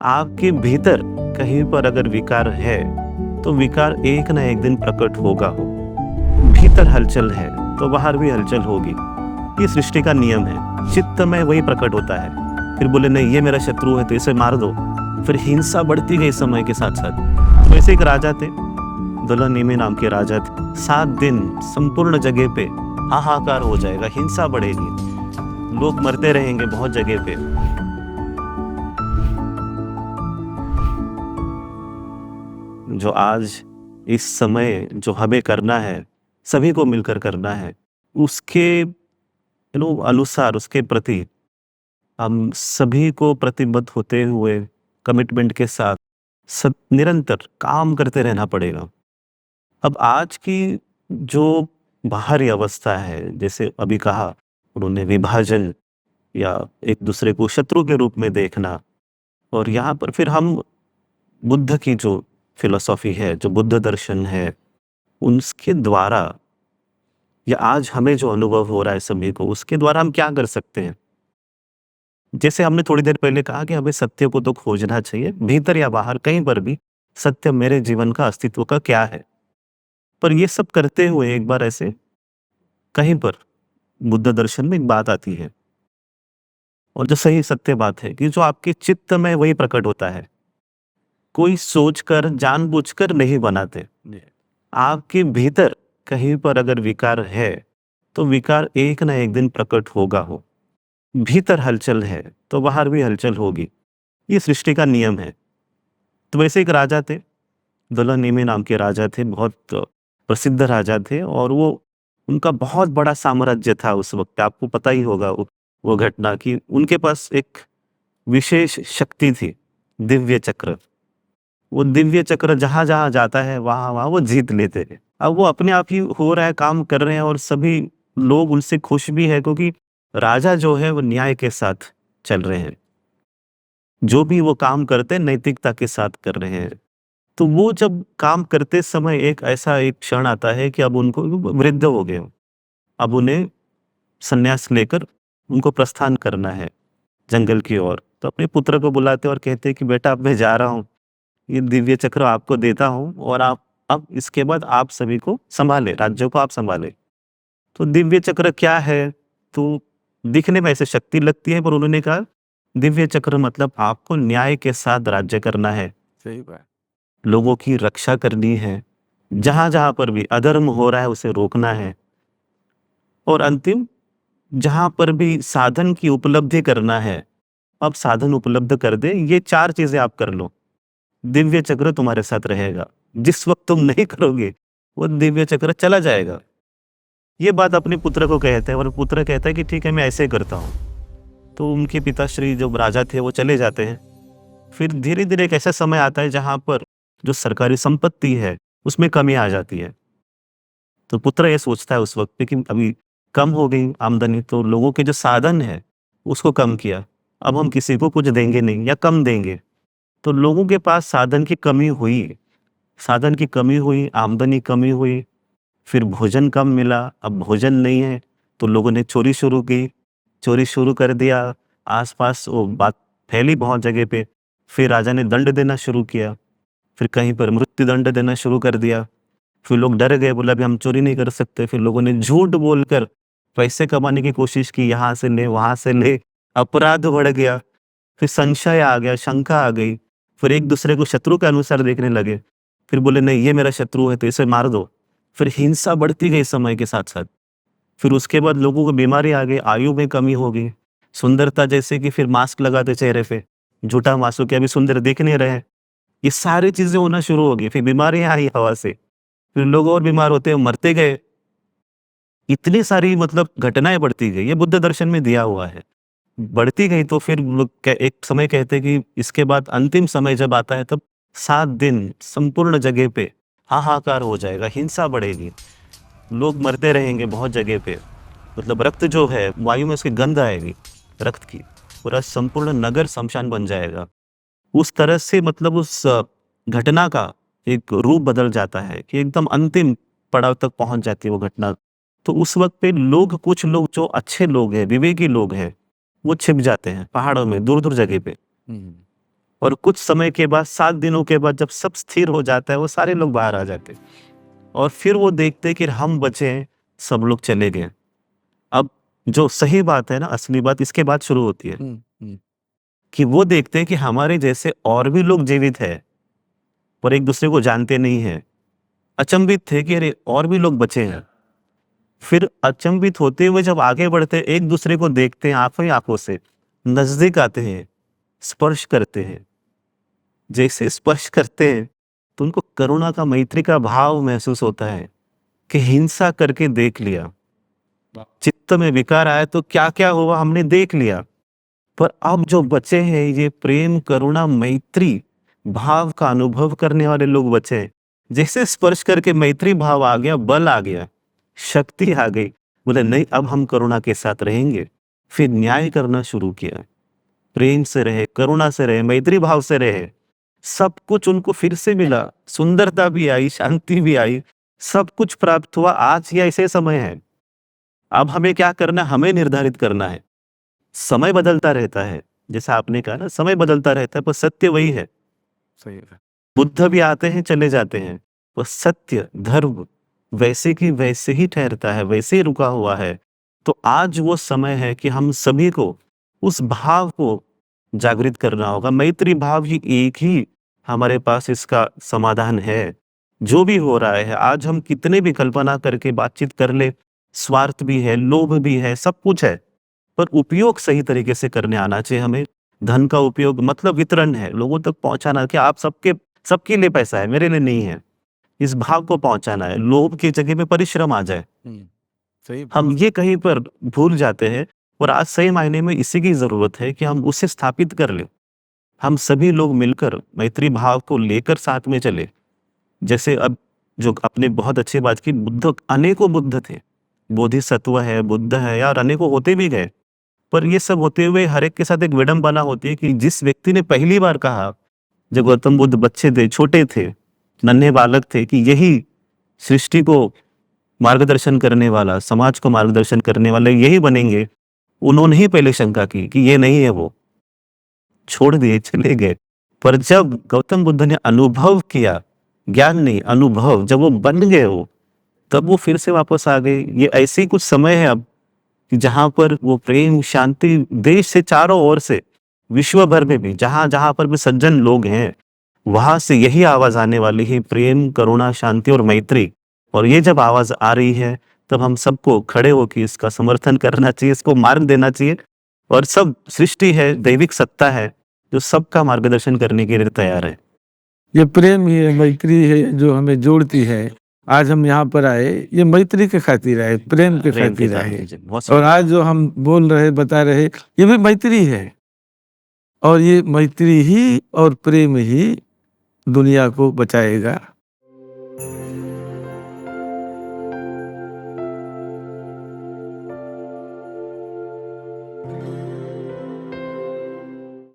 आपके भीतर कहीं पर अगर विकार है तो विकार एक ना एक दिन प्रकट होगा हो। भीतर हलचल है तो बाहर भी हलचल होगी। ये सृष्टि का नियम है। चित्त में वही प्रकट होता है। फिर बोले नहीं ये मेरा शत्रु है तो इसे मार दो। फिर हिंसा बढ़ती गई समय के साथ साथ। तो ऐसे एक राजा थे, दुल्हनिमी नाम के राजा थे। 7 दिन संपूर्ण जगह पे हाहाकार हो जाएगा, हिंसा बढ़ेगी, लोग मरते रहेंगे बहुत जगह पे। जो आज इस समय जो हमें करना है, सभी को मिलकर करना है, उसके अनुसार उसके प्रति हम सभी को प्रतिबद्ध होते हुए कमिटमेंट के साथ निरंतर काम करते रहना पड़ेगा। अब आज की जो बाहरी अवस्था है, जैसे अभी कहा उन्होंने, विभाजन या एक दूसरे को शत्रु के रूप में देखना, और यहाँ पर फिर हम बुद्ध की जो फिलॉसफी है, जो बुद्ध दर्शन है, उसके द्वारा या आज हमें जो अनुभव हो रहा है सभी को, उसके द्वारा हम क्या कर सकते हैं। जैसे हमने थोड़ी देर पहले कहा कि हमें सत्य को तो खोजना चाहिए, भीतर या बाहर कहीं पर भी सत्य मेरे जीवन का अस्तित्व का क्या है। पर ये सब करते हुए एक बार ऐसे कहीं पर बुद्ध दर्शन में एक बात आती है, और जो सही सत्य बात है कि जो आपके चित्त में वही प्रकट होता है। कोई सोचकर जानबूझकर नहीं बनाते। आपके भीतर कहीं पर अगर विकार है तो विकार एक ना एक दिन प्रकट होगा हो। भीतर हलचल है तो बाहर भी हलचल होगी। ये सृष्टि का नियम है। तो वैसे एक राजा थे, दुल्हनिमी नाम के राजा थे, बहुत प्रसिद्ध राजा थे, और वो उनका बहुत बड़ा साम्राज्य था उस वक्त। आपको पता ही होगा वो घटना कि उनके पास एक विशेष शक्ति थी, दिव्य चक्र। वो दिव्य चक्र जहां जहां जाता है वहां वहां वो जीत लेते हैं। अब वो अपने आप ही हो रहा है, काम कर रहे हैं, और सभी लोग उनसे खुश भी है, क्योंकि राजा जो है वो न्याय के साथ चल रहे हैं। जो भी वो काम करते हैं नैतिकता के साथ कर रहे हैं। तो वो जब काम करते समय एक क्षण आता है कि अब उनको वृद्ध हो गए, अब उन्हें संन्यास लेकर उनको प्रस्थान करना है जंगल की ओर। तो अपने पुत्र को बुलाते और कहते कि बेटा अब मैं जा रहा हूँ, ये दिव्य चक्र आपको देता हूँ, और आप अब इसके बाद आप सभी को संभाले, राज्यों को आप संभाले। तो दिव्य चक्र क्या है, तो दिखने में ऐसे शक्ति लगती है, पर उन्होंने कहा दिव्य चक्र मतलब आपको न्याय के साथ राज्य करना है, सही बात। लोगों की रक्षा करनी है, जहां जहां पर भी अधर्म हो रहा है उसे रोकना है, और अंतिम जहां पर भी साधन की उपलब्धि करना है, अब साधन उपलब्ध कर दे। ये 4 चीजें आप कर लो, दिव्य चक्र तुम्हारे साथ रहेगा। जिस वक्त तुम नहीं करोगे वो दिव्य चक्र चला जाएगा। ये बात अपने पुत्र को कहते हैं, और पुत्र कहता है कि ठीक है मैं ऐसे करता हूँ। तो उनके पिताश्री जो राजा थे वो चले जाते हैं। फिर धीरे धीरे एक ऐसा समय आता है जहां पर जो सरकारी संपत्ति है उसमें कमी आ जाती है। तो पुत्र ये सोचता है उस वक्त पे कि अभी कम हो गई आमदनी, तो लोगों के जो साधन है उसको कम किया, अब हम किसी को कुछ देंगे नहीं या कम देंगे। तो लोगों के पास साधन की कमी हुई, साधन की कमी हुई, आमदनी कमी हुई, फिर भोजन कम मिला, अब भोजन नहीं है तो लोगों ने चोरी शुरू की, चोरी शुरू कर दिया। आसपास वो बात फैली बहुत जगह पे। फिर राजा ने दंड देना शुरू किया, फिर कहीं पर मृत्यु दंड देना शुरू कर दिया। फिर लोग डर गए, बोला अभी हम चोरी नहीं कर सकते। फिर लोगों ने झूठ बोलकर पैसे कमाने की कोशिश की, यहाँ से ले वहां से ले, अपराध बढ़ गया। फिर संशय आ गया, शंका आ गई, फिर एक दूसरे को शत्रु के अनुसार देखने लगे। फिर बोले नहीं ये मेरा शत्रु है तो इसे मार दो। फिर हिंसा बढ़ती गई समय के साथ साथ। फिर उसके बाद लोगों को बीमारी आ गई, आयु में कमी हो गई, सुंदरता जैसे कि फिर मास्क लगाते चेहरे पे, झूठा मासू कि अभी सुंदर दिख नहीं रहे। ये सारी चीजें होना शुरू हो गई, फिर बीमारियां आई हवा से, फिर लोग और बीमार होते मरते गए। इतनी सारी मतलब घटनाएं बढ़ती गई, ये बुद्ध दर्शन में दिया हुआ है। बढ़ती गई तो फिर लोग एक समय कहते हैं कि इसके बाद अंतिम समय जब आता है तब 7 दिन संपूर्ण जगह पे हाहाकार हो जाएगा, हिंसा बढ़ेगी, लोग मरते रहेंगे बहुत जगह पे। मतलब रक्त जो है वायु में उसकी गंध आएगी रक्त की, पूरा संपूर्ण नगर शमशान बन जाएगा। उस तरह से मतलब उस घटना का एक रूप बदल जाता है कि एकदम अंतिम पड़ाव तक पहुंच जाती है वो घटना। तो उस वक्त पे लोग, कुछ लोग जो अच्छे लोग हैं, विवेकी लोग हैं, वो छिप जाते हैं पहाड़ों में, दूर दूर जगह पे। और कुछ समय के बाद 7 दिनों के बाद जब सब स्थिर हो जाता है वो सारे लोग बाहर आ जाते हैं और फिर वो देखते हैं कि हम बचे हैं, सब लोग चले गए। अब जो सही बात है ना, असली बात इसके बाद शुरू होती है कि वो देखते हैं कि हमारे जैसे और भी लोग जीवित है पर एक दूसरे को जानते नहीं है। अचंभित थे कि अरे और भी लोग बचे हैं। फिर अचंभित होते हुए जब आगे बढ़ते हैं, एक दूसरे को देखते हैं आंखों ही आंखों से, नजदीक आते हैं, स्पर्श करते हैं। जैसे स्पर्श करते हैं तो उनको करुणा का, मैत्री का भाव महसूस होता है कि हिंसा करके देख लिया, चित्त में विकार आया तो क्या क्या हुआ हमने देख लिया, पर अब जो बचे हैं ये प्रेम, करुणा, मैत्री भाव का अनुभव करने वाले लोग बचे हैं। जैसे स्पर्श करके मैत्री भाव आ गया, बल आ गया, शक्ति आ गई, बोले नहीं अब हम करुणा के साथ रहेंगे। फिर न्याय करना शुरू किया, प्रेम से रहे, करुणा से रहे, मैत्री भाव से रहे। सब कुछ उनको फिर से मिला, सुंदरता भी आई, शांति भी आई, सब कुछ प्राप्त हुआ। आज ये ऐसे समय है, अब हमें क्या करना, हमें निर्धारित करना है। समय बदलता रहता है, जैसा आपने कहा ना, समय बदलता रहता है पर सत्य वही है। सही है। बुद्ध भी आते हैं चले जाते हैं, पर सत्य धर्म वैसे की वैसे ही ठहरता है, वैसे ही रुका हुआ है। तो आज वो समय है कि हम सभी को उस भाव को जागृत करना होगा। मैत्री भाव ही एक ही हमारे पास इसका समाधान है। जो भी हो रहा है आज, हम कितने भी कल्पना करके बातचीत कर ले, स्वार्थ भी है, लोभ भी है, सब कुछ है, पर उपयोग सही तरीके से करने आना चाहिए हमें। धन का उपयोग मतलब वितरण है, लोगों तक पहुंचाना कि आप सबके लिए पैसा है, मेरे लिए नहीं है, इस भाव को पहुंचाना है। लोभ की जगह में परिश्रम आ जाए, सही। हम ये कहीं पर भूल जाते हैं। और आज सही मायने में इसी की जरूरत है कि हम उसे स्थापित कर लें। हम सभी लोग मिलकर मैत्री भाव को लेकर साथ में चले। जैसे अब जो आपने बहुत अच्छी बात की, बुद्ध, अनेकों बुद्ध थे, बोधिसत्व है, बुद्ध है यार, अनेकों होते भी गए। पर ये सब होते हुए हर एक के साथ एक विडंबना होती है कि जिस व्यक्ति ने पहली बार कहा, जब गौतम बुद्ध बच्चे थे, छोटे थे, नन्हे बालक थे, कि यही सृष्टि को मार्गदर्शन करने वाला, समाज को मार्गदर्शन करने वाले यही बनेंगे, उन्होंने ही पहले शंका की कि ये नहीं है, वो छोड़ दिए, चले गए। पर जब गौतम बुद्ध ने अनुभव किया, ज्ञान नहीं अनुभव, जब वो बन गए हो, तब वो फिर से वापस आ गए। ये ऐसे ही कुछ समय है अब कि जहां पर वो प्रेम, शांति, देश से चारों ओर से, विश्व भर में भी जहां जहां पर भी सज्जन लोग हैं, वहां से यही आवाज आने वाली है, प्रेम, करुणा, शांति और मैत्री। और ये जब आवाज आ रही है तब हम सबको खड़े होकर इसका समर्थन करना चाहिए, इसको मार्ग देना चाहिए। और सब सृष्टि है, दैविक सत्ता है जो सबका मार्गदर्शन करने के लिए तैयार है। ये प्रेम ही है, मैत्री है जो हमें जोड़ती है। आज हम यहाँ पर आए, ये मैत्री के खातिर आए, प्रेम के खातिर आए। और आज जो हम बोल रहे, बता रहे, ये भी मैत्री है। और ये मैत्री ही और प्रेम ही दुनिया को बचाएगा।